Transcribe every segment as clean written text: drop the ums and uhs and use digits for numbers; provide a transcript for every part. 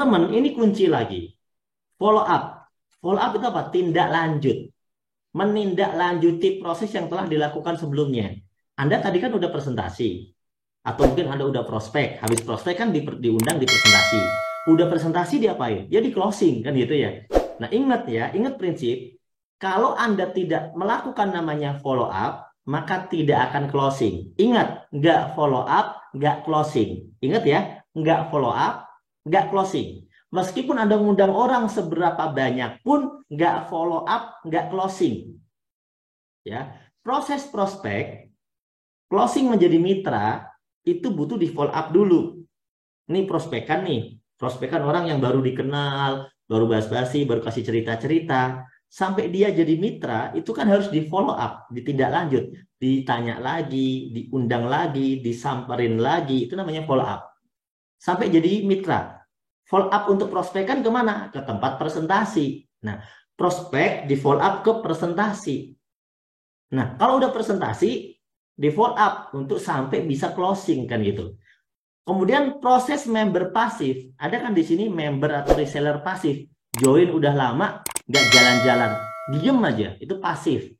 Teman-teman, ini kunci lagi. Follow up. Follow up itu apa? Tindak lanjut. Menindaklanjuti proses yang telah dilakukan sebelumnya. Anda tadi kan udah presentasi. Atau mungkin Anda udah prospek. Habis prospek kan diundang di presentasi. Udah presentasi diapain? Ya di closing kan gitu ya. Nah ingat ya, ingat prinsip. Kalau Anda tidak melakukan namanya follow up, maka tidak akan closing. Ingat, nggak follow up, nggak closing. Ingat ya, nggak follow up, nggak closing. Meskipun Anda mengundang orang seberapa banyak pun, nggak follow up, nggak closing. Ya, proses prospek, closing menjadi mitra, itu butuh di follow up dulu. Ini prospekan nih, prospekan orang yang baru dikenal, baru basa-basi, baru kasih cerita-cerita. Sampai dia jadi mitra, itu kan harus di follow up, ditindaklanjut. Ditanya lagi, diundang lagi, disamperin lagi, itu namanya follow up. Sampai jadi mitra. Follow up untuk prospekan kemana? Ke tempat presentasi. Nah, prospek di follow up ke presentasi. Nah, kalau udah presentasi, di follow up untuk sampai bisa closing kan gitu. Kemudian proses member pasif, ada kan di sini member atau reseller pasif. Join udah lama, nggak jalan-jalan, diem aja, itu pasif.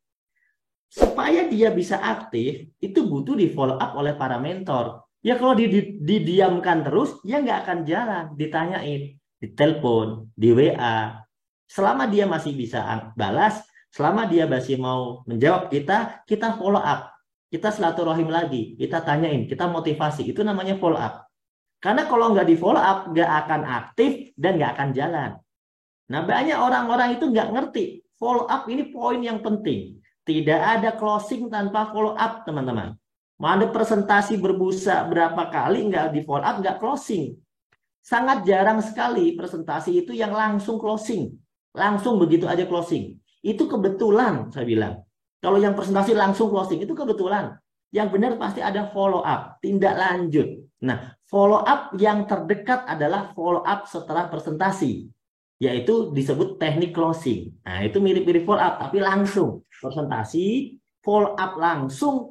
Supaya dia bisa aktif, itu butuh di follow up oleh para mentor. Ya kalau didiamkan terus, ya nggak akan jalan. Ditanyain, ditelepon, di WA. Selama dia masih bisa balas, selama dia masih mau menjawab kita follow up. Kita silaturahim lagi, kita tanyain, kita motivasi. Itu namanya follow up. Karena kalau nggak di follow up, nggak akan aktif dan nggak akan jalan. Nah, banyak orang-orang itu nggak ngerti. Follow up ini poin yang penting. Tidak ada closing tanpa follow up, teman-teman. Mau ada presentasi berbusa berapa kali nggak di follow up, nggak closing. Sangat jarang sekali presentasi itu yang langsung closing. Langsung begitu aja closing. Itu kebetulan, saya bilang. Kalau yang presentasi langsung closing, itu kebetulan. Yang benar pasti ada follow up, tindak lanjut. Nah, follow up yang terdekat adalah follow up setelah presentasi, yaitu disebut teknik closing. Nah, itu mirip-mirip follow up, tapi langsung presentasi, follow up langsung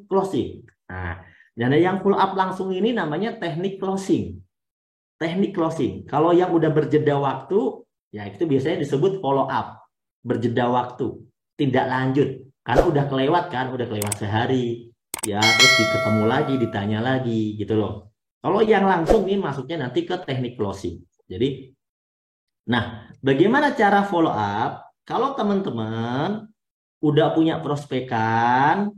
closing. Nah, dan yang follow up langsung ini namanya teknik closing. Teknik closing. Kalau yang udah berjeda waktu, ya itu biasanya disebut follow up. Berjeda waktu, tindak lanjut. Karena udah kelewat kan, udah kelewat sehari. Ya, terus ketemu lagi, ditanya lagi gitu loh. Kalau yang langsung ini masuknya nanti ke teknik closing. Jadi, nah, bagaimana cara follow up? Kalau teman-teman udah punya prospekan,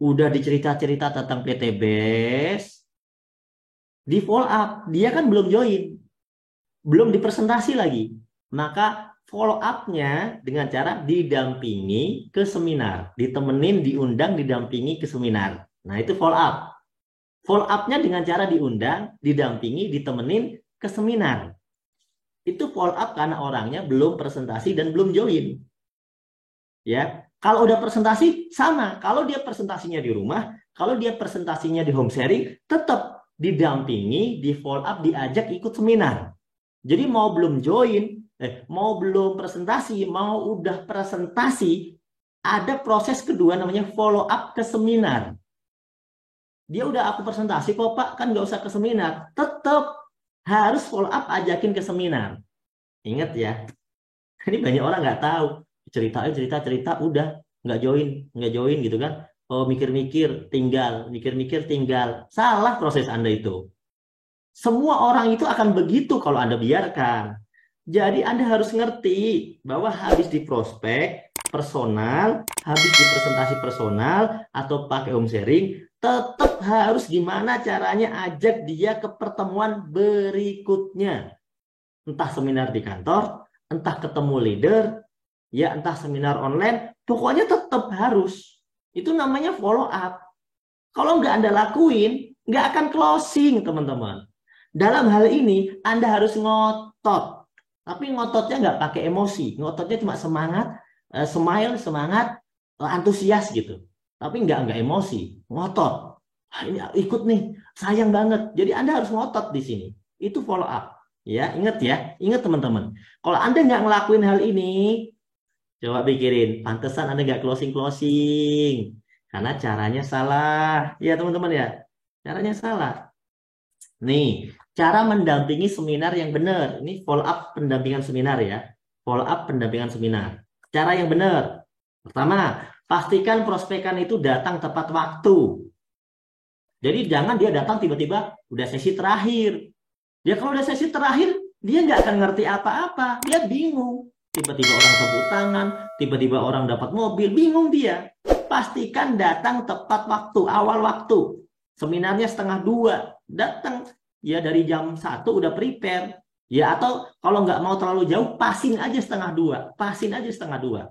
udah dicerita-cerita tentang PTBS, di follow up, dia kan belum join, belum dipresentasi lagi. Maka follow up-nya dengan cara didampingi ke seminar, ditemenin, diundang, didampingi ke seminar. Nah, itu follow up. Follow up-nya dengan cara diundang, didampingi, ditemenin ke seminar. Itu follow up karena orangnya belum presentasi dan belum join. Ya, kalau udah presentasi sama. Kalau dia presentasinya di rumah, kalau dia presentasinya di home sharing, tetap didampingi, di follow up, diajak ikut seminar. Jadi mau belum join, mau belum presentasi, mau udah presentasi, ada proses kedua namanya follow up ke seminar. Dia udah aku presentasi kok Pak, kan nggak usah ke seminar. Tetap harus follow up, ajakin ke seminar. Ingat ya, ini banyak orang nggak tahu. Cerita, udah nggak join gitu kan. Oh mikir-mikir tinggal. Salah proses Anda itu. Semua orang itu akan begitu kalau Anda biarkan. Jadi Anda harus ngerti bahwa habis di prospek personal, habis di presentasi personal atau pakai home sharing, tetap harus gimana caranya ajak dia ke pertemuan berikutnya. Entah seminar di kantor, entah ketemu leader, ya entah seminar online, pokoknya tetap harus. Itu namanya follow up. Kalau nggak Anda lakuin, nggak akan closing, teman-teman. Dalam hal ini, Anda harus ngotot. Tapi ngototnya nggak pakai emosi. Ngototnya cuma semangat, smile, semangat, antusias gitu. Tapi nggak emosi. Ngotot. Ah, ini ikut nih, sayang banget. Jadi Anda harus ngotot di sini. Itu follow up. Ya, ingat teman-teman. Kalau Anda nggak ngelakuin hal ini, coba pikirin, pantesan Anda nggak closing-closing. Karena caranya salah. Ya teman-teman ya, caranya salah. Nih, Cara mendampingi seminar yang benar. Ini follow up pendampingan seminar ya. Follow up pendampingan seminar. Cara yang benar. Pertama, pastikan prospekan itu datang tepat waktu. Jadi jangan dia datang tiba-tiba udah sesi terakhir. Dia kalau udah sesi terakhir, dia nggak akan ngerti apa-apa. Dia bingung. Tiba-tiba orang tepuk tangan, tiba-tiba orang dapat mobil, bingung dia. Pastikan datang tepat waktu, awal waktu. Seminarnya 1:30, datang. Ya dari jam 1 udah prepare. Ya atau kalau nggak mau terlalu jauh, pasin aja 1:30. Pasin aja 1:30.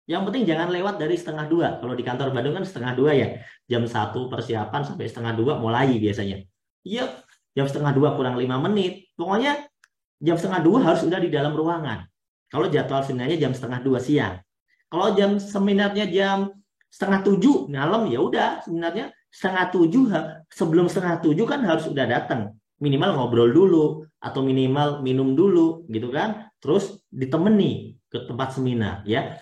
Yang penting jangan lewat dari 1:30. Kalau di kantor Bandung kan 1:30 ya. Jam 1 persiapan sampai 1:30 mulai biasanya. Iya, jam 1:30 kurang 5 menit. Pokoknya jam 1:30 harus udah di dalam ruangan. Kalau jadwal seminarnya jam 1:30 siang. Kalau jam seminarnya jam 6:30 malam, ya udah seminarnya 6:30. Sebelum 6:30 kan harus udah datang. Minimal ngobrol dulu atau minimal minum dulu gitu kan. Terus ditemani ke tempat seminar ya.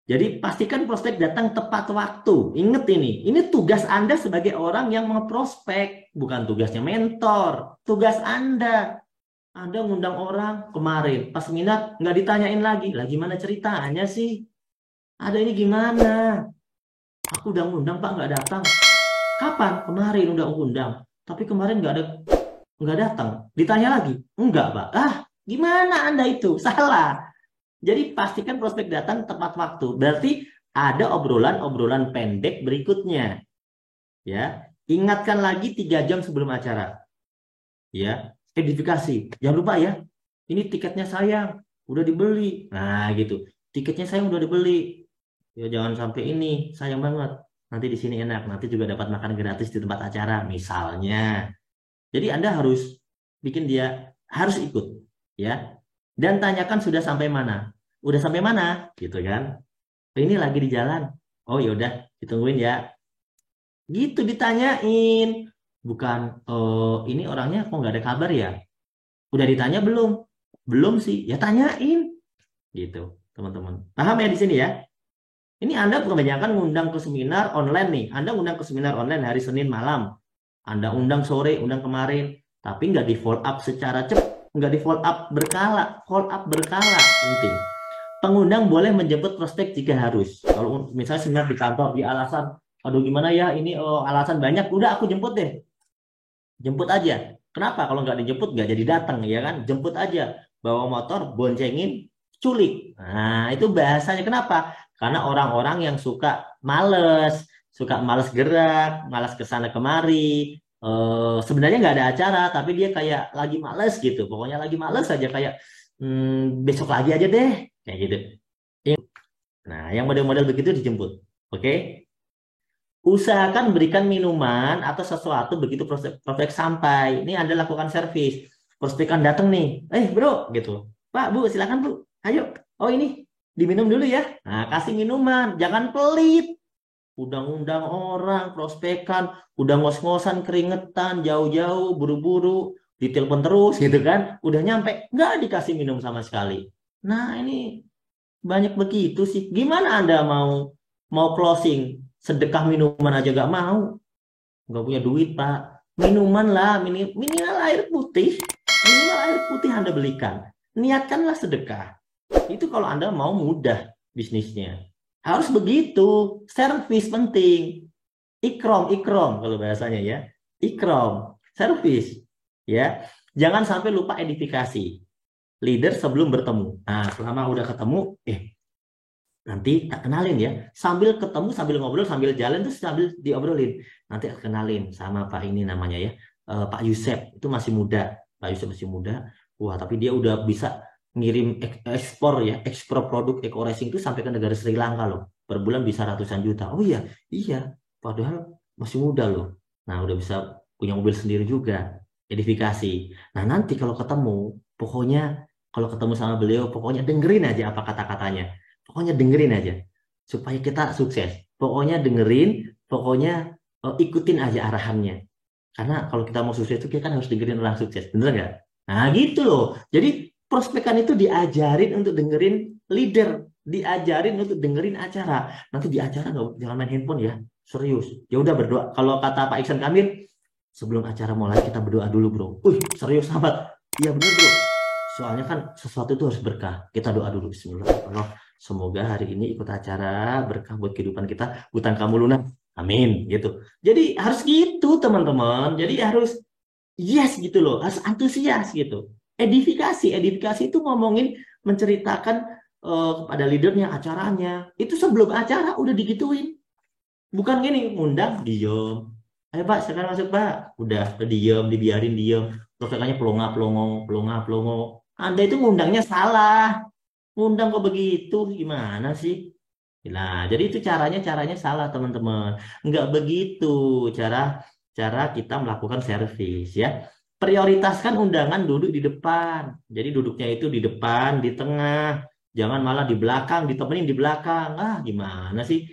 Jadi pastikan prospek datang tepat waktu. Ingat ini tugas Anda sebagai orang yang memprospek, bukan tugasnya mentor. Tugas Anda. Anda ngundang orang kemarin, pas seminar nggak ditanyain lagi mana ceritanya sih? Ada ini gimana? Aku udah ngundang Pak nggak datang. Kapan? Kemarin udah ngundang, tapi kemarin nggak datang. Ditanya lagi, enggak Pak. Ah, gimana Anda itu? Salah. Jadi pastikan prospek datang tepat waktu. Berarti ada obrolan-obrolan pendek berikutnya. Ya, ingatkan lagi 3 jam sebelum acara. Ya, edifikasi. Jangan lupa ya. Ini tiketnya sayang, udah dibeli. Nah, gitu. Tiketnya sayang udah dibeli. Ya jangan sampai ini, sayang banget. Nanti di sini enak, nanti juga dapat makan gratis di tempat acara misalnya. Jadi Anda harus bikin dia harus ikut, ya. Dan tanyakan sudah sampai mana. Udah sampai mana? Gitu kan. Ini lagi di jalan. Oh yaudah, ditungguin ya. Gitu ditanyain. Bukan, oh, ini orangnya kok nggak ada kabar ya? Udah ditanya belum? Belum sih. Ya tanyain. Gitu, teman-teman. Paham ya di sini ya? Ini Anda kebanyakan ngundang ke seminar online nih. Anda ngundang ke seminar online hari Senin malam. Anda undang sore, undang kemarin. Tapi nggak di follow up secara cepat. Nggak di follow up berkala. Follow up berkala penting. Pengundang boleh menjemput prospek jika harus. Kalau misalnya seminar di kantor, di alasan, aduh gimana ya, ini alasan banyak, udah aku jemput deh. Jemput aja. Kenapa? Kalau nggak dijemput nggak jadi datang, ya kan? Jemput aja. Bawa motor, boncengin, culik. Nah, itu bahasanya. Kenapa? Karena orang-orang yang suka males gerak, malas kesana kemari. Sebenarnya nggak ada acara, tapi dia kayak lagi males gitu. Pokoknya lagi males aja kayak besok lagi aja deh, kayak gitu. Nah, yang model-model begitu dijemput. Oke? Usahakan berikan minuman atau sesuatu begitu prospek sampai. Ini Anda lakukan servis. Prospekan datang nih. Bro, gitu. Pak, Bu, silakan Bu. Ayo. Oh ini, diminum dulu ya. Nah, kasih minuman. Jangan pelit. Udah ngundang orang, prospekan. Udah ngos-ngosan, keringetan, jauh-jauh, buru-buru. Ditelepon terus gitu kan. Udah nyampe. Nggak dikasih minum sama sekali. Nah, ini banyak begitu sih. Gimana Anda mau closing? Sedekah minuman aja gak mau. Gak punya duit, Pak. Minuman lah, minimal air putih. Minimal air putih Anda belikan. Niatkanlah sedekah. Itu kalau Anda mau mudah bisnisnya. Harus begitu. Servis penting. Ikrom kalau bahasanya ya. Ikrom, servis. Ya. Jangan sampai lupa edifikasi. Leader sebelum bertemu. Nah, selama udah ketemu, nanti tak kenalin ya. Sambil ketemu, sambil ngobrol, sambil jalan tuh sambil diobrolin. Nanti tak kenalin sama Pak ini namanya ya. Pak Yusef itu masih muda. Pak Yusef masih muda. Wah, tapi dia udah bisa ngirim ekspor ya, ekspor produk Eco Racing itu sampai ke negara Sri Lanka loh. Per bulan bisa ratusan juta. Oh iya, iya. Padahal masih muda loh. Nah, udah bisa punya mobil sendiri juga. Edifikasi. Nah, nanti kalau ketemu, pokoknya kalau ketemu sama beliau, pokoknya dengerin aja apa kata-katanya. Pokoknya dengerin aja supaya kita sukses. Pokoknya dengerin, pokoknya ikutin aja arahannya. Karena kalau kita mau sukses itu kita kan harus dengerin orang sukses, bener nggak? Nah gitu loh. Jadi prospekan itu diajarin untuk dengerin leader, diajarin untuk dengerin acara. Nanti di acara nggak jangan main handphone ya, serius. Ya udah berdoa. Kalau kata Pak Iksan Kamil, sebelum acara mulai kita berdoa dulu bro. Serius sahabat? Iya bener bro. Soalnya kan sesuatu itu harus berkah. Kita doa dulu. Bismillahirrahmanirrahim. Semoga hari ini ikut acara berkah buat kehidupan kita. Hutang kamu lunas. Amin. Gitu. Jadi harus gitu teman-teman. Jadi harus yes gitu loh. Harus antusias gitu. Edifikasi. Edifikasi itu ngomongin, menceritakan kepada leadernya, acaranya. Itu sebelum acara udah digituin. Bukan gini, ngundang, diem. Ayo Pak, sekarang masuk Pak. Udah diem, dibiarin diem. Terus katanya pelonga, pelongo, pelonga, pelongo. Anda itu ngundangnya salah. Ngundang kok begitu, gimana sih? Nah, jadi itu caranya salah teman-teman. Nggak begitu cara cara kita melakukan servis ya. Prioritaskan undangan duduk di depan. Jadi duduknya itu di depan, di tengah. Jangan malah di belakang, ditemenin di belakang. Ah, gimana sih?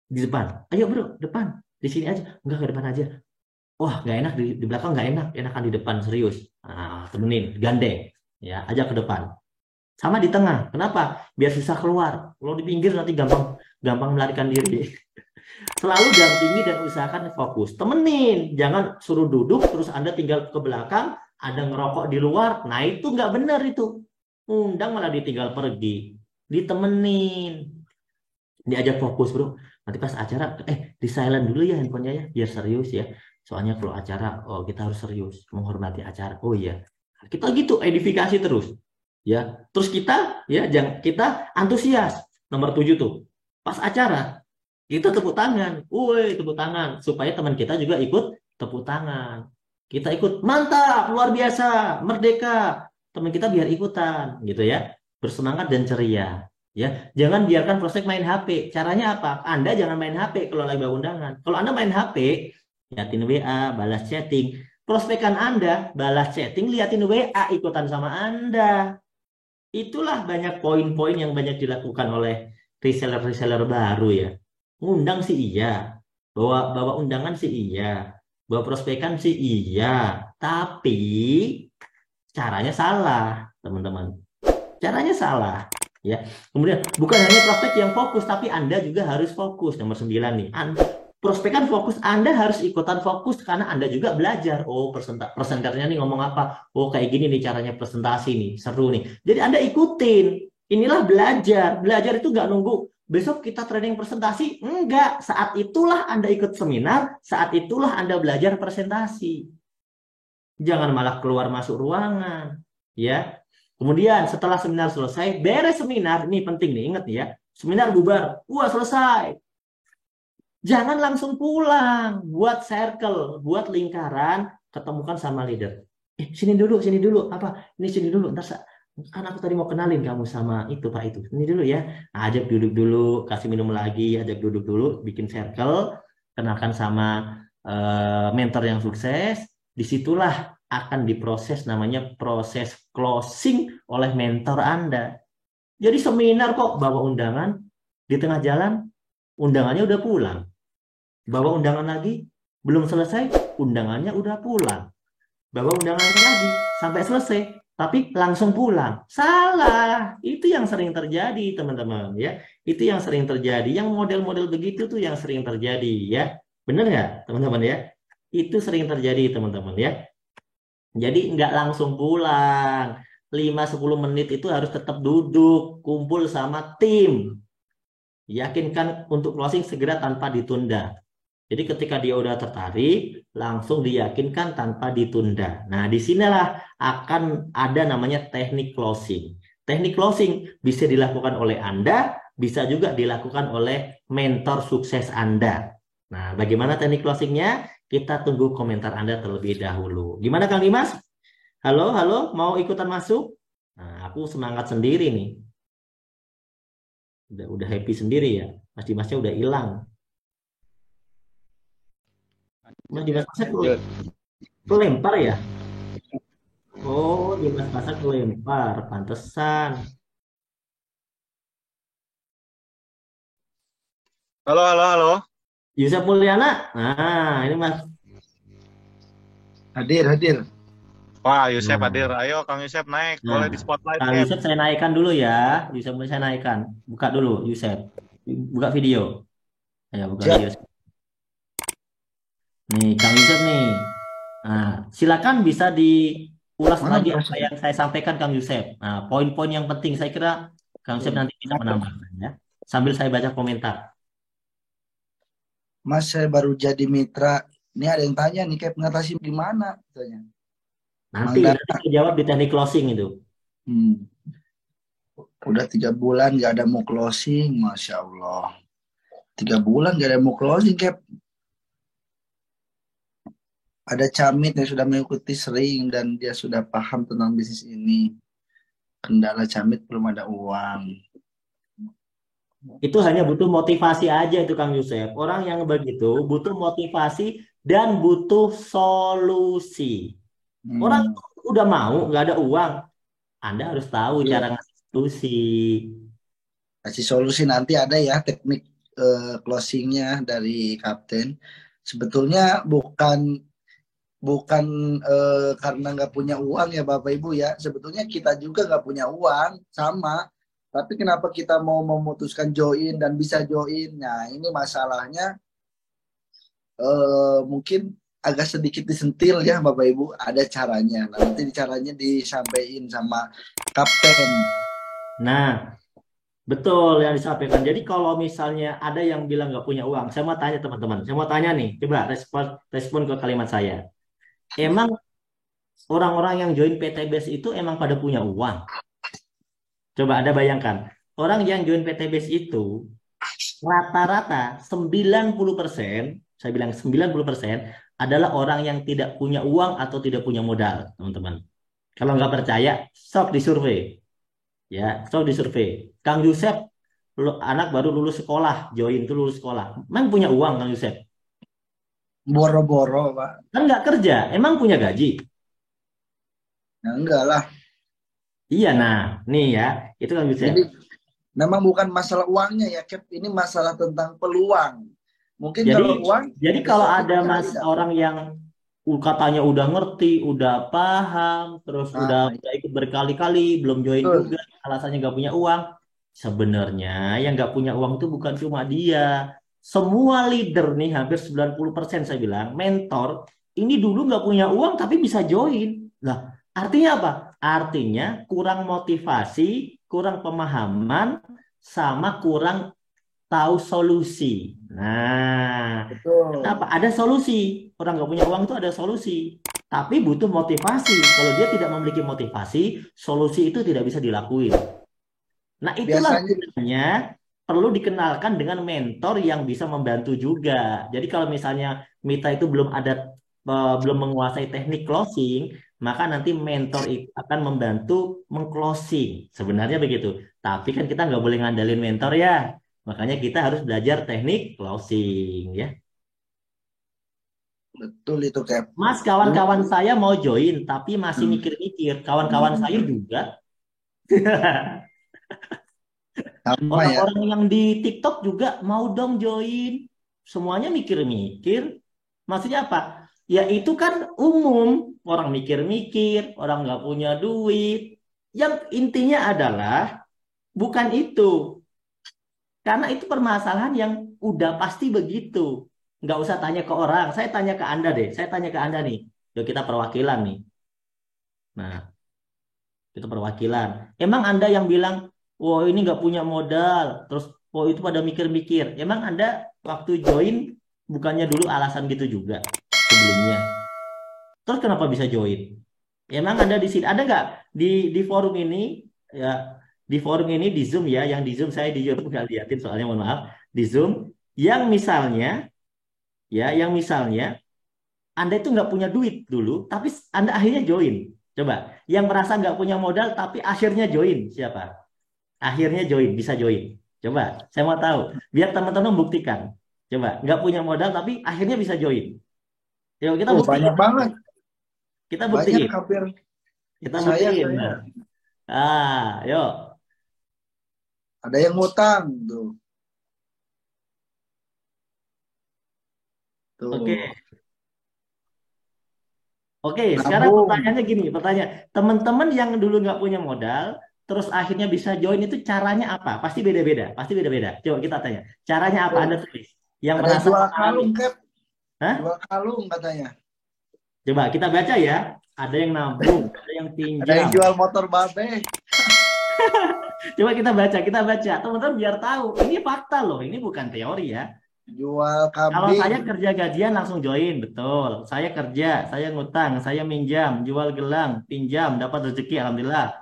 Di depan. Ayo bro, depan. Di sini aja. Enggak, ke depan aja. Wah, nggak enak di belakang, nggak enak. Enakan di depan, serius. Nah, temenin, gandeng. Ya, ajak ke depan. Sama di tengah. Kenapa? Biar susah keluar. Kalau di pinggir nanti gampang gampang melarikan diri. Selalu dampingi dan usahakan fokus. Temenin. Jangan suruh duduk, terus Anda tinggal ke belakang, ada ngerokok di luar. Nah, itu nggak benar itu. Undang malah ditinggal pergi. Ditemenin. Diajak fokus, bro. Nanti pas acara, di silent dulu ya handphonenya ya, biar serius ya. Soalnya kalau acara, oh kita harus serius, menghormati acara. Oh iya. Kita gitu, edifikasi terus. Ya, terus kita ya jangan kita antusias. Nomor 7 tuh. Pas acara kita tepuk tangan. Woi, tepuk tangan supaya teman kita juga ikut tepuk tangan. Kita ikut, mantap, luar biasa, merdeka. Teman kita biar ikutan gitu ya. Bersemangat dan ceria. Ya, jangan biarkan prospek main HP. Caranya apa? Anda jangan main HP kalau lagi bawa undangan. Kalau Anda main HP, liatin WA, balas chatting. Prospekan Anda balas chatting, liatin WA ikutan sama Anda. Itulah banyak poin-poin yang banyak dilakukan oleh reseller-reseller baru ya. Ngundang sih iya, bawa undangan sih iya, bawa prospekan sih iya, tapi caranya salah, teman-teman. Caranya salah, ya. Kemudian bukan hanya prospek yang fokus, tapi Anda juga harus fokus. Nomor 9 nih, prospekan fokus, Anda harus ikutan fokus karena Anda juga belajar. Oh, presenternya nih ngomong apa? Oh, kayak gini nih caranya presentasi nih, seru nih. Jadi Anda ikutin. Inilah belajar. Belajar itu nggak nunggu besok kita training presentasi. Enggak, saat itulah Anda ikut seminar, saat itulah Anda belajar presentasi. Jangan malah keluar masuk ruangan, ya. Kemudian setelah seminar selesai, beres seminar, ini penting nih, ingat ya. Seminar bubar, wah selesai. Jangan langsung pulang, buat circle, buat lingkaran, ketemukan sama leader. Sini dulu, apa? Ini sini dulu, ntar kan aku tadi mau kenalin kamu sama itu Pak itu. Ini dulu ya. Nah, ajak duduk dulu, kasih minum lagi, ajak duduk dulu, bikin circle, kenalkan sama mentor yang sukses. Disitulah akan diproses namanya proses closing oleh mentor Anda. Jadi seminar kok bawa undangan di tengah jalan, undangannya udah pulang. Bawa undangan lagi, belum selesai, undangannya udah pulang. Bawa undangan lagi, sampai selesai, tapi langsung pulang. Salah. Itu yang sering terjadi, teman-teman. Ya, itu yang sering terjadi. Yang model-model begitu tuh yang sering terjadi, ya. Bener nggak, teman-teman ya? Itu sering terjadi, teman-teman ya. Jadi nggak langsung pulang. 5-10 menit itu harus tetap duduk, kumpul sama tim. Yakinkan untuk closing segera tanpa ditunda. Jadi ketika dia udah tertarik, langsung diyakinkan tanpa ditunda. Nah, disinilah akan ada namanya teknik closing. Teknik closing bisa dilakukan oleh Anda, bisa juga dilakukan oleh mentor sukses Anda. Nah, bagaimana teknik closingnya? Kita tunggu komentar Anda terlebih dahulu. Gimana Kang Dimas? Halo, halo, mau ikutan masuk? Nah, aku semangat sendiri nih. Udah happy sendiri ya. Mas Dimasnya udah hilang. Mas Dimas masa kelempar ya? Oh, Dimas masa kelempar. Pantesan. Halo, halo, halo. Yusuf Mulyana. Nah, ini Mas. Hadir, hadir. Wah, Yusef hadir. Nah, Ayo, Kang Yusef naik. nah. Boleh di spotlight, Kang Cap. Yusuf saya naikkan dulu ya. Yusuf mulai saya naikkan. Buka dulu, Yusuf. Buka video. Ayo, buka Siap. video. Nih, Kang Yusuf nih. Nah, silakan bisa diulas Mana lagi apa berasnya? yang saya sampaikan Kang Yusef. Nah, poin-poin yang penting saya kira Kang Yusef nanti bisa Kenapa? menambahkan ya. Sambil saya baca komentar. Mas, saya baru jadi mitra. Ini ada yang tanya nih, kayak mengatasi gimana? Katanya. Nanti Manggana. saya jawab di teknik closing itu. Hmm. Udah 3 bulan gak ada mau closing, Masya Allah. 3 bulan gak ada mau closing, Cap. Ada Camit yang sudah mengikuti sering dan dia sudah paham tentang bisnis ini. Kendala Camit belum ada uang. Itu hanya butuh motivasi aja itu Kang Yusef. Orang yang begitu butuh motivasi dan butuh solusi. Orang Hmm. udah mau nggak ada uang, Anda harus tahu Iya. cara ngasih solusi. Kasih solusi nanti ada ya teknik closingnya dari Kapten. Sebetulnya bukan bukan karena nggak punya uang ya Bapak Ibu ya. Sebetulnya kita juga nggak punya uang sama. Tapi kenapa kita mau memutuskan join dan bisa join? Nah ini masalahnya mungkin agak sedikit disentil ya Bapak Ibu. Ada caranya. Nah, nanti caranya disampaikan sama Kapten. Nah, betul yang disampaikan. Jadi kalau misalnya ada yang bilang nggak punya uang, saya mau tanya teman-teman. Saya mau tanya nih, coba respon respon ke kalimat saya. Emang orang-orang yang join PTBS itu emang pada punya uang? Coba Anda bayangkan. Orang yang join PTBS itu rata-rata 90%, saya bilang 90% adalah orang yang tidak punya uang atau tidak punya modal, teman-teman. Kalau nggak percaya, sok disurvei. Ya, sok disurvei. Kang Yusef, anak baru lulus sekolah, join tuh lulus sekolah. Emang punya uang Kang Yusef? Boro-boro Pak. Kan nggak kerja, emang punya gaji? Nah, enggak lah. Iya, nah, nih ya, itu Kang Yusef. Jadi memang bukan masalah uangnya ya, Cap. Ini masalah tentang peluang. Mungkin Jadi, kalau uang jadi kalau besok ada kita mas cari dapat. orang yang katanya udah ngerti, udah paham, terus udah Nah, udah ikut berkali-kali, belum join juga, betul. alasannya nggak punya uang. Sebenarnya yang nggak punya uang itu bukan cuma dia. Semua leader nih, hampir 90% saya bilang, mentor, ini dulu nggak punya uang tapi bisa join. Lah, artinya apa? Artinya kurang motivasi, kurang pemahaman, sama kurang tahu solusi. Nah, kenapa? Betul. Ada solusi. Orang nggak punya uang itu ada solusi. Tapi butuh motivasi. Kalau dia tidak memiliki motivasi, solusi itu tidak bisa dilakuin. Nah, itulah Biasanya gunanya perlu dikenalkan dengan mentor yang bisa membantu juga. Jadi kalau misalnya Mita itu belum menguasai teknik closing, maka nanti mentor itu akan membantu mengclosing. Sebenarnya begitu. Tapi kan kita nggak boleh ngandalin mentor ya. Makanya kita harus belajar teknik closing ya. betul itu, Cap. Mas, Dulu kawan-kawan saya mau join tapi masih hmm, mikir-mikir. Kawan-kawan saya juga. sama ya. Orang-orang yang di TikTok juga mau dong join. Semuanya mikir-mikir. Maksudnya apa? Ya itu kan umum. Orang mikir-mikir, orang nggak punya duit. Yang intinya adalah bukan itu. Karena itu permasalahan yang udah pasti begitu. Nggak usah tanya ke orang. Saya tanya ke Anda deh. Saya tanya ke Anda nih. Yuk kita perwakilan nih. Nah, itu perwakilan. Emang Anda yang bilang, wah ini nggak punya modal, terus wah itu pada mikir-mikir. Emang Anda waktu join bukannya dulu alasan gitu juga sebelumnya. Terus kenapa bisa join? Emang Anda di sini ada nggak di forum ini ya di forum ini di Zoom ya, yang di Zoom saya di YouTube nggak liatin soalnya mohon maaf di Zoom yang misalnya yang misalnya Anda itu nggak punya duit dulu, tapi Anda akhirnya join. Coba, yang merasa nggak punya modal tapi akhirnya join siapa? Akhirnya join, bisa join. Coba, saya mau tahu. Biar teman-teman buktikan. Coba, nggak punya modal tapi akhirnya bisa join. Yuk, kita Oh, banyak buktiin. banget. Kita Banyak buktiin. hampir Kita saya buktiin. saya Nah, yuk. ada yang ngutang tuh. Oke. Tuh. Oke, sekarang Nabung. pertanyaannya gini, pertanyaan. Teman-teman yang dulu nggak punya modal, terus akhirnya bisa join itu caranya apa? Pasti beda-beda. Pasti beda-beda. Coba kita tanya. Caranya apa? Tuh. Anda tulis. Yang Ada yang merasa jual mengalami. kalung, Cap. Hah? Jual kalung katanya. Coba kita baca ya. Ada yang nabung, ada yang Ada yang pinjam. jual motor babe. Coba kita baca. Teman-teman biar tahu. Ini fakta loh, ini bukan teori ya. Jual Kalau saya kambing. kerja gajian langsung join, betul. Saya kerja, saya ngutang, saya minjam, jual gelang, pinjam, dapat rezeki, alhamdulillah.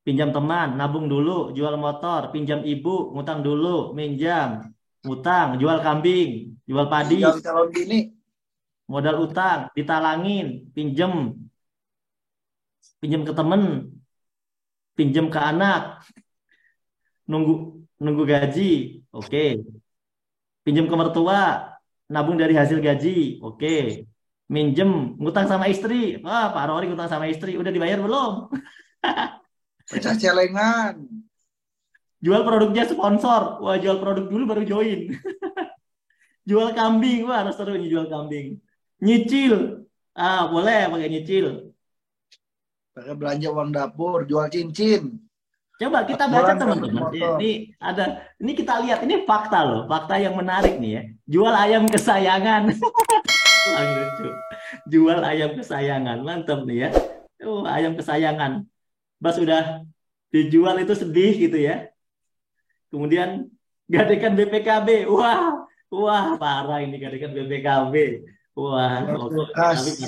Pinjam teman, nabung dulu, jual motor, pinjam ibu, ngutang dulu, minjam, ngutang, jual kambing, jual padi, Tinggal calon bini. modal utang, ditalangin, pinjem, pinjem ke temen, pinjem ke anak, nunggu nunggu gaji, oke. Pinjem ke mertua, nabung dari hasil gaji, oke. Minjem, ngutang sama istri, wah Pak Rory ngutang sama istri, udah dibayar belum? Pecah celengan. Jual produknya sponsor, wah jual produk dulu baru join. Jual kambing, wah harus seru nih jual kambing. Nyicil, boleh pakai nyicil. Pakai belanja uang dapur. Jual cincin. Coba kita 4 baca bulan dapat teman-teman. motor. Ini kita lihat, ini fakta loh, fakta yang menarik nih ya. Jual ayam kesayangan, paling lucu. Jual ayam kesayangan, mantap nih ya. Ayam kesayangan. Pas sudah dijual itu sedih gitu ya. Kemudian gadekan BPKB, wah parah ini gadekan BPKB. Wah, Jual oke. kulkas. Tapi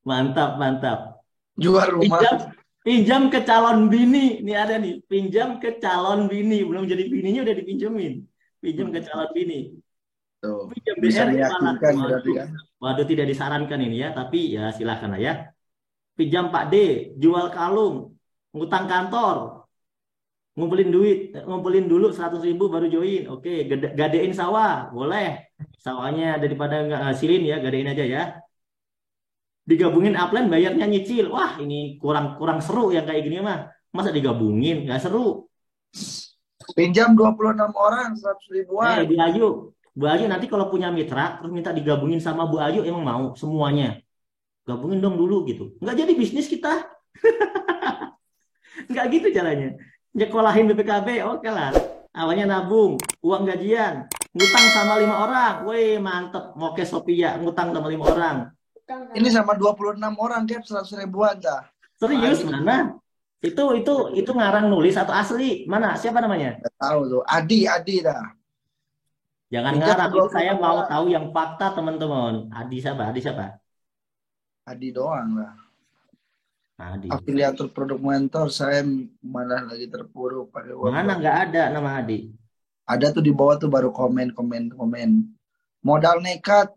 mantap, mantap. Jual rumah. Pinjam, pinjam ke calon bini. Ini ada nih, pinjam ke calon bini. Belum jadi bininya udah dipinjemin. Pinjam ke calon bini. Tuh. Pinjam Bisa BRI malah. meyakinkan berarti Waduh, kan. waduh tidak disarankan ini ya. Tapi ya silahkan lah ya. Pinjam Pak D, jual kalung, ngutang kantor, ngumpulin dulu 100.000 baru join. Oke, gadein sawah, boleh. Sawahnya daripada nggak ngasilin ya, gadein aja ya. Digabungin upline bayarnya nyicil. Wah, ini kurang kurang seru yang kayak gini mah. Masa digabungin? Nggak seru. Pinjam 26 orang 100 ribuan. Bu Ayu. Bu Ayu nanti kalau punya mitra, terus minta digabungin sama Bu Ayu, emang mau semuanya. Gabungin dong dulu gitu. Nggak jadi bisnis kita. Nggak gitu caranya. Nyekolahin BPKB, oke lah. Awalnya nabung, uang gajian, ngutang sama 5 orang. Wih, mantep. Moke Sophia, ngutang sama 5 orang. Ini sama 26 orang Cap 100 ribuan dah. Serius Adi. mana? Itu ngarang nulis atau asli? Mana? Siapa namanya? Nggak tahu tuh. Adi dah. Jangan Pinjam ngarang. Ini 26 saya mau orang. tahu yang fakta teman-teman. Adi siapa? Adi siapa? Adi doang lah. Adi. Afiliator produk mentor saya malah lagi terpuruk pakai uang. Mana nggak ada nama Adi? Ada tuh di bawah tuh baru komen. Modal nekat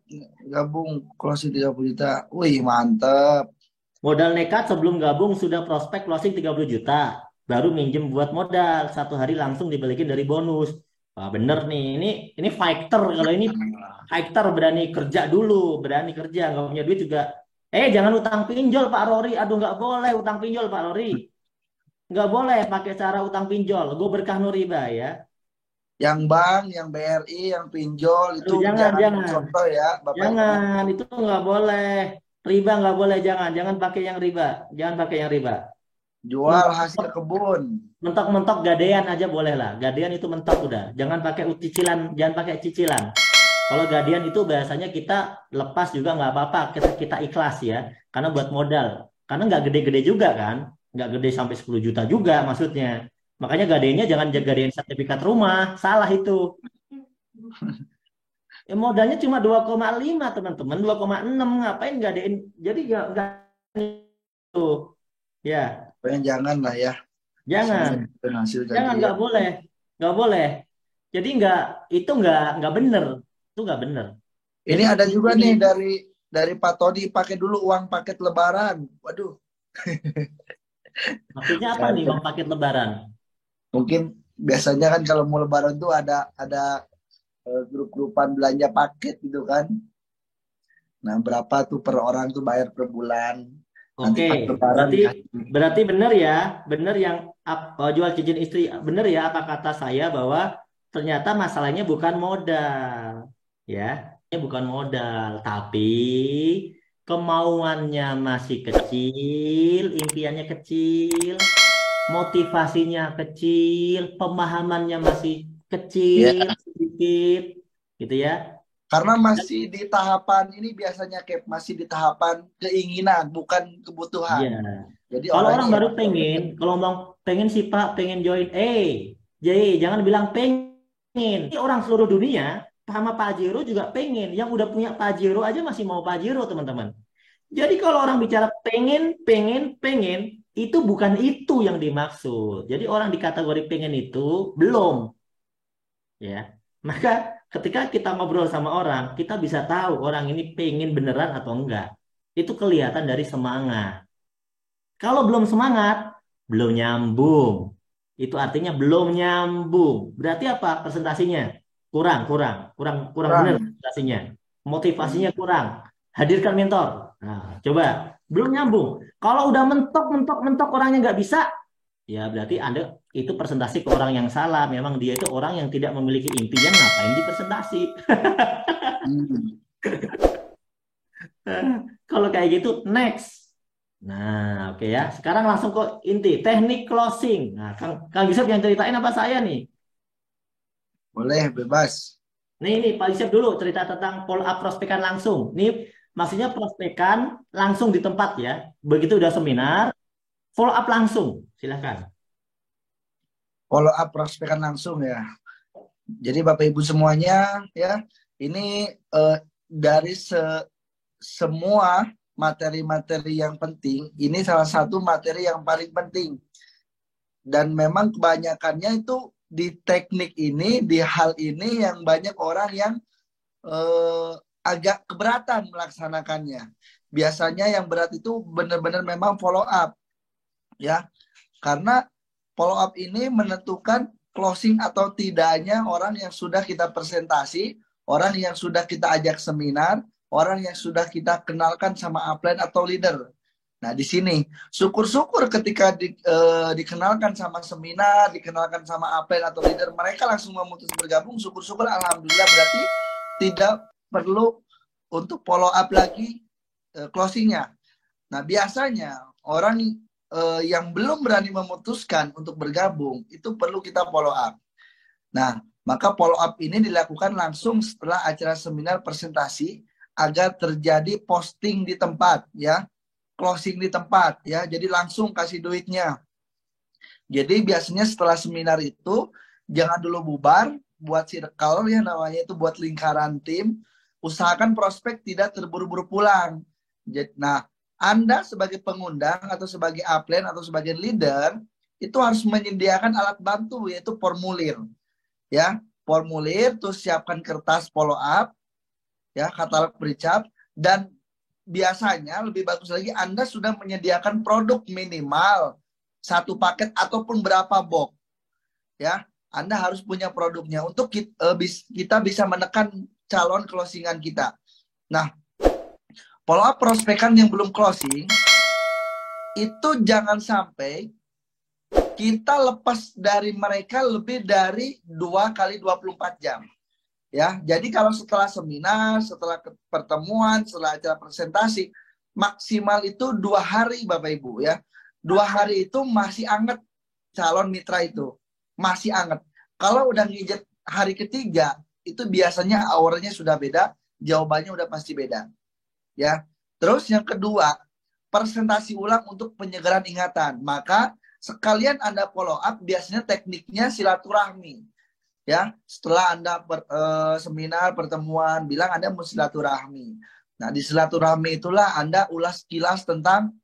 gabung closing 30 juta. Wih, mantep. Modal nekat sebelum gabung sudah prospek closing 30 juta. Baru minjem buat modal. 1 hari langsung dibalikin dari bonus. Wah, bener nih. Ini fighter. Kalau ini fighter berani kerja dulu. Berani kerja. Nggak punya duit juga. Jangan utang pinjol Pak Rory. Aduh, nggak boleh utang pinjol Pak Rory. Nggak boleh pakai cara utang pinjol. Gue berkah nuriba ya. Yang bank, yang BRI, yang pinjol itu Jangan. contoh ya, Bapak. Jangan, itu nggak boleh. Riba nggak boleh, jangan pakai yang riba. Jangan pakai yang riba. Jual hasil kebun. Mentok-mentok gadean aja boleh lah. Gadean itu mentok udah. Jangan pakai cicilan, jangan pakai cicilan. Kalau gadean itu biasanya kita lepas juga nggak apa-apa. Kita ikhlas ya. Karena buat modal. Karena nggak gede-gede juga kan. Nggak gede sampai 10 juta juga maksudnya. Makanya gadeannya jangan gadean sertifikat rumah. Salah itu. Modalnya cuma 2,5 teman-teman. 2,6. Ngapain gadein. Jadi nggak itu. Ya. Jangan lah ya. Jangan. Hasil Jangan, nggak boleh. Nggak boleh. Jadi itu nggak bener. Itu nggak bener. Ini ada juga nih dari Pak Todi, pakai dulu uang paket lebaran. Waduh. Maksudnya apa nih uang paket lebaran? Mungkin biasanya kan kalau mau lebaran tuh ada grup-grupan belanja paket gitu kan. Nah, berapa tuh per orang tuh bayar per bulan. Oke, berarti benar ya, benar yang jual cincin istri, benar ya apa kata saya bahwa ternyata masalahnya bukan modal, ya, ini bukan modal, tapi kemauannya masih kecil, impiannya kecil, motivasinya kecil, pemahamannya masih kecil, sedikit, gitu ya. Karena masih di tahapan ini biasanya Cap, masih di tahapan keinginan, bukan Iya. kebutuhan. Jadi Kalau orang orang yang baru pengen, kalau ngomong pengen sih Pak, pengen join, jangan bilang pengen. Ini orang seluruh dunia sama Pajero juga pengen. Yang udah punya Pajero aja masih mau Pajero, teman-teman. Jadi kalau orang bicara pengen, pengen, pengen, itu bukan itu yang dimaksud. Jadi orang di kategori pengen itu belum, ya. Maka ketika kita ngobrol sama orang, kita bisa tahu orang ini pengen beneran atau enggak. Itu kelihatan dari semangat. Kalau belum semangat, belum nyambung. Itu artinya belum nyambung. Berarti apa presentasinya? Kurang, kurang, kurang, kurang benar kurang. presentasinya. Motivasinya kurang. Hadirkan mentor. Nah, coba belum nyambung. Kalau udah mentok, mentok, mentok orangnya nggak bisa, ya berarti Anda itu presentasi ke orang yang salah. Memang dia itu orang yang tidak memiliki impian, ngapain di presentasi? Hmm. Kalau kayak gitu, next. Nah, oke ya. Sekarang langsung ke inti, teknik closing. Nah, Kang Yusuf yang ceritain apa saya nih? Boleh, bebas. Nih, Pak Yusuf dulu cerita tentang follow up prospekan langsung. Nih, maksudnya prospekan langsung di tempat ya. Begitu udah seminar, follow up langsung. Silakan. Follow up prospekan langsung ya. Jadi Bapak Ibu semuanya ya, ini dari semua materi-materi yang penting, ini salah satu materi yang paling penting. Dan memang kebanyakannya itu di teknik ini, di hal ini yang banyak orang yang agak keberatan melaksanakannya. Biasanya yang berat itu benar-benar memang follow up ya. Karena follow up ini menentukan closing atau tidaknya orang yang sudah kita presentasi, orang yang sudah kita ajak seminar, orang yang sudah kita kenalkan sama upline atau leader. Nah, di sini syukur-syukur ketika dikenalkan sama seminar, dikenalkan sama upline atau leader, mereka langsung memutus bergabung. Syukur-syukur, alhamdulillah, berarti tidak perlu untuk follow up lagi closingnya. Nah, biasanya orang yang belum berani memutuskan untuk bergabung itu perlu kita follow up. Nah, maka follow up ini dilakukan langsung setelah acara seminar presentasi agar terjadi posting di tempat ya, closing di tempat ya. Jadi langsung kasih duitnya. Jadi biasanya setelah seminar itu jangan dulu bubar, buat circle ya namanya, itu buat lingkaran tim. Usahakan prospek tidak terburu-buru pulang. Nah, Anda sebagai pengundang atau sebagai upline atau sebagai leader itu harus menyediakan alat bantu, yaitu formulir. Ya, formulir, terus siapkan kertas follow up, ya, katalog pre-cap, dan biasanya lebih bagus lagi Anda sudah menyediakan produk minimal satu paket ataupun berapa box. Ya, Anda harus punya produknya untuk kita bisa menekan calon closingan kita. Nah, follow up prospekan yang belum closing itu jangan sampai kita lepas dari mereka lebih dari 2 kali 24 jam. Ya, jadi kalau setelah seminar, setelah pertemuan, setelah acara presentasi, maksimal itu 2 hari Bapak Ibu ya. 2 hari itu masih anget calon mitra itu. Masih anget. Kalau udah ngijet hari ketiga, itu biasanya auranya sudah beda, jawabannya udah pasti beda. Ya. Terus yang kedua, presentasi ulang untuk penyegaran ingatan. Maka sekalian Anda follow up, biasanya tekniknya silaturahmi. Ya, setelah Anda seminar, pertemuan, bilang Anda mau silaturahmi. Nah, di silaturahmi itulah Anda ulas kilas tentang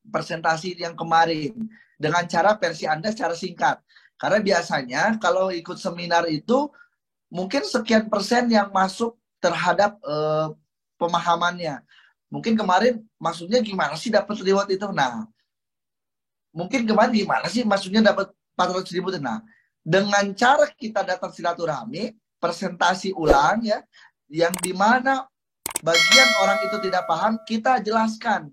presentasi yang kemarin dengan cara versi Anda secara singkat. Karena biasanya kalau ikut seminar itu mungkin sekian persen yang masuk terhadap pemahamannya. Mungkin kemarin maksudnya gimana sih dapat reward itu? Nah, mungkin kemarin gimana sih maksudnya dapat 400.000 itu? Nah, dengan cara kita datang silaturahmi, presentasi ulang ya, yang dimana bagian orang itu tidak paham, kita jelaskan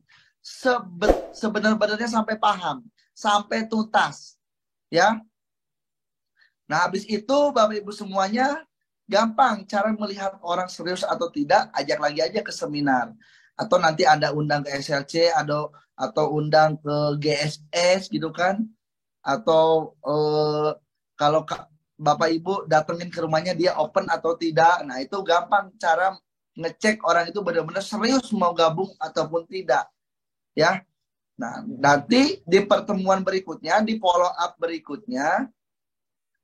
sebenar-benarnya sampai paham, sampai tuntas, ya. Nah, habis itu Bapak Ibu semuanya gampang cara melihat orang serius atau tidak, ajak lagi aja ke seminar. Atau nanti Anda undang ke SLC, atau undang ke GSS gitu kan. Atau kalau Bapak Ibu datengin ke rumahnya dia open atau tidak. Nah, itu gampang cara ngecek orang itu benar-benar serius mau gabung ataupun tidak. Ya. Nah, nanti di pertemuan berikutnya, di follow up berikutnya,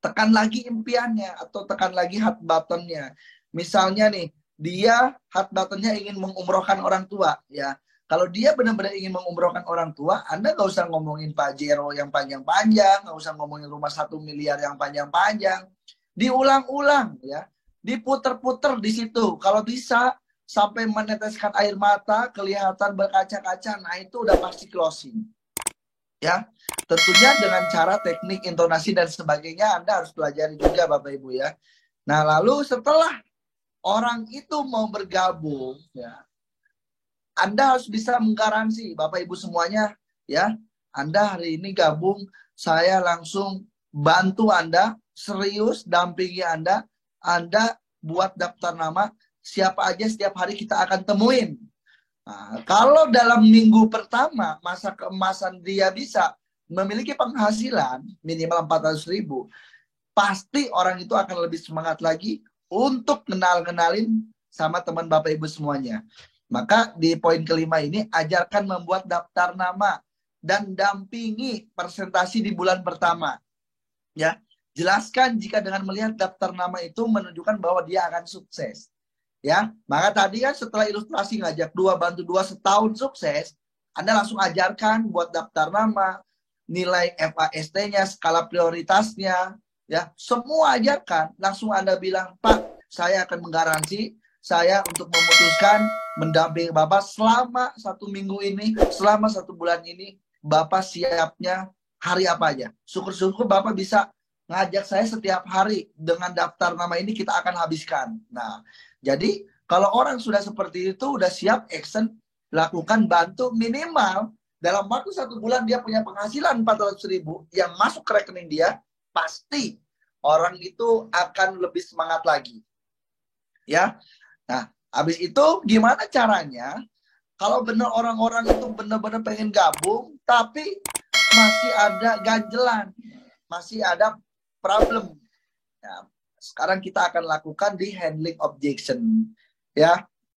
tekan lagi impiannya atau tekan lagi hot buttonnya. Misalnya nih, dia hot buttonnya ingin mengumrohkan orang tua, ya. Kalau dia benar-benar ingin mengumrohkan orang tua, Anda nggak usah ngomongin Pajero yang panjang-panjang, nggak usah ngomongin rumah 1 miliar yang panjang-panjang. Diulang-ulang, ya. Diputer-puter di situ. Kalau bisa, sampai meneteskan air mata, kelihatan berkaca-kaca, nah itu udah pasti closing. Ya, tentunya dengan cara teknik, intonasi, dan sebagainya Anda harus pelajari juga Bapak Ibu ya. Nah, lalu setelah orang itu mau bergabung, ya, Anda harus bisa menggaransi Bapak Ibu semuanya ya. Anda hari ini gabung, saya langsung bantu Anda, serius dampingi Anda buat daftar nama, siapa aja setiap hari kita akan temuin. Nah, kalau dalam minggu pertama masa keemasan dia bisa memiliki penghasilan minimal 400.000, pasti orang itu akan lebih semangat lagi untuk kenalin sama teman Bapak Ibu semuanya. Maka di poin kelima ini, ajarkan membuat daftar nama dan dampingi presentasi di bulan pertama. Ya, jelaskan jika dengan melihat daftar nama itu menunjukkan bahwa dia akan sukses. Ya, maka tadi kan setelah ilustrasi ngajak 2 bantu 2 setahun sukses, Anda langsung ajarkan buat daftar nama, nilai FAST-nya, skala prioritasnya, ya, semua ajarkan. Langsung Anda bilang, Pak, saya akan menggaransi saya untuk memutuskan mendampingi Bapak selama 1 minggu ini, selama 1 bulan ini, Bapak siapnya hari apa aja. Syukur-syukur Bapak bisa ngajak saya setiap hari dengan daftar nama ini kita akan habiskan. Nah, jadi kalau orang sudah seperti itu, udah siap action, lakukan, bantu, minimal dalam waktu 1 bulan dia punya penghasilan 400.000 yang masuk ke rekening dia, pasti orang itu akan lebih semangat lagi. Ya, nah habis itu gimana caranya? Kalau benar orang-orang itu benar-benar pengen gabung, tapi masih ada ganjelan, masih ada problem. Ya, sekarang kita akan lakukan di handling objection, ya.